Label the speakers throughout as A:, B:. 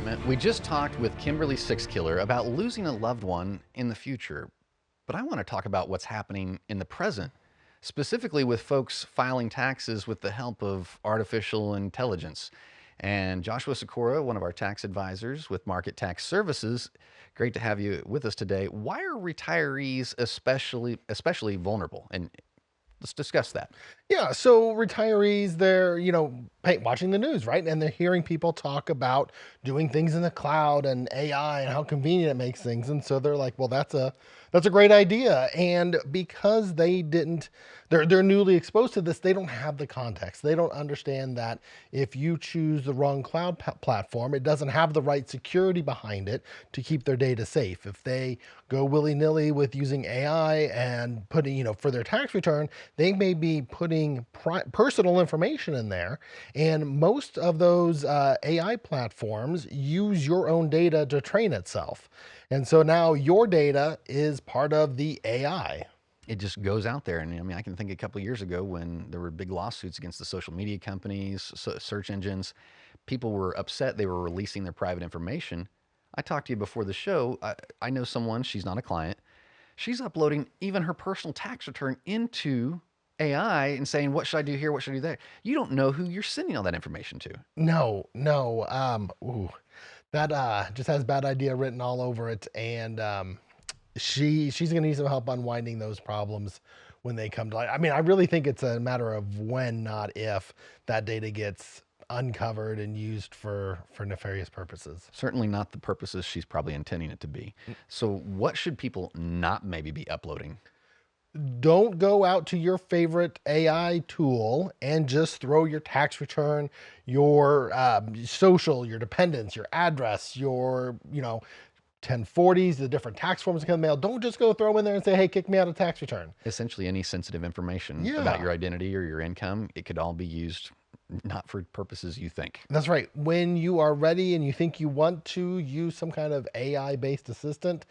A: segment, we just talked with Kimberly Sixkiller about losing a loved one in the future. But I want to talk about what's happening in the present, specifically with folks filing taxes with the help of artificial intelligence. And Joshua Cicora, one of our tax advisors with Market Tax Services, great to have you with us today. Why are retirees especially vulnerable? And let's discuss that.
B: Yeah, so retirees, they're, watching the news, right? And they're hearing people talk about doing things in the cloud and AI and how convenient it makes things. And so they're like, well, that's a great idea. And because they're newly exposed to this, they don't have the context. They don't understand that if you choose the wrong cloud platform, it doesn't have the right security behind it to keep their data safe. If they go willy-nilly with using AI and putting, for their tax return, they may be putting personal information in there. And most of those AI platforms use your own data to train itself. And so now your data is part of the AI.
A: It just goes out there. And I mean, I can think a couple of years ago when there were big lawsuits against the social media companies, search engines. People were upset they were releasing their private information. I talked to you before the show. I know someone, she's not a client. She's uploading even her personal tax return into AI and saying, what should I do here? What should I do there? You don't know who you're sending all that information to.
B: No, no. That just has bad idea written all over it. And she's gonna need some help unwinding those problems when they come to light. I mean, I really think it's a matter of when, not if, that data gets uncovered and used for nefarious purposes.
A: Certainly not the purposes she's probably intending it to be. So what should people not maybe be uploading?
B: Don't go out to your favorite AI tool and just throw your tax return, your social, your dependents, your address, your 1040s, the different tax forms that come in the mail. Don't just go throw them in there and say, hey, kick me out of tax return.
A: Essentially any sensitive information about
B: Yeah.
A: your identity or your income, it could all be used not for purposes you think.
B: That's right. When you are ready and you think you want to use some kind of AI-based assistant,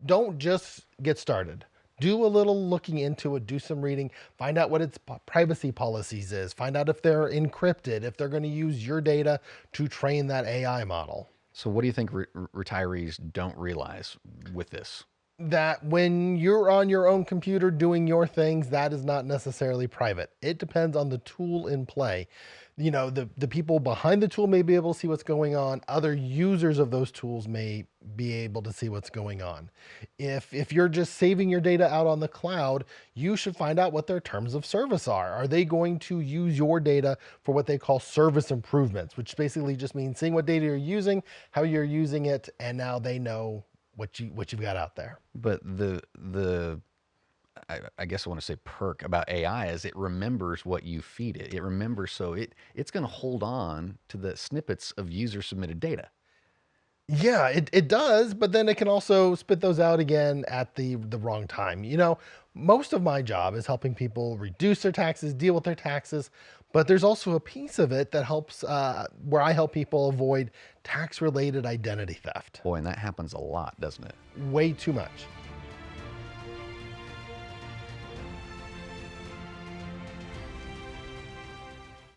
B: don't just get started. Do a little looking into it, do some reading, find out what its privacy policies is, find out if they're encrypted, if they're going to use your data to train that AI model.
A: So what do you think retirees don't realize with this?
B: That when you're on your own computer doing your things, that is not necessarily private. It depends on the tool in play. The people behind the tool may be able to see what's going on. Other users of those tools may be able to see what's going on. If you're just saving your data out on the cloud, you should find out what their terms of service are. Are they going to use your data for what they call service improvements, which basically just means seeing what data you're using, how you're using it, and now they know what you've got out there.
A: But I guess I want to say perk about AI is it remembers what you feed it. It remembers, so it's going to hold on to the snippets of user submitted data.
B: Yeah, it does, but then it can also spit those out again at the wrong time. Most of my job is helping people reduce their taxes, deal with their taxes, but there's also a piece of it that helps where I help people avoid tax-related identity theft.
A: Boy, and that happens a lot, doesn't it?
B: Way too much.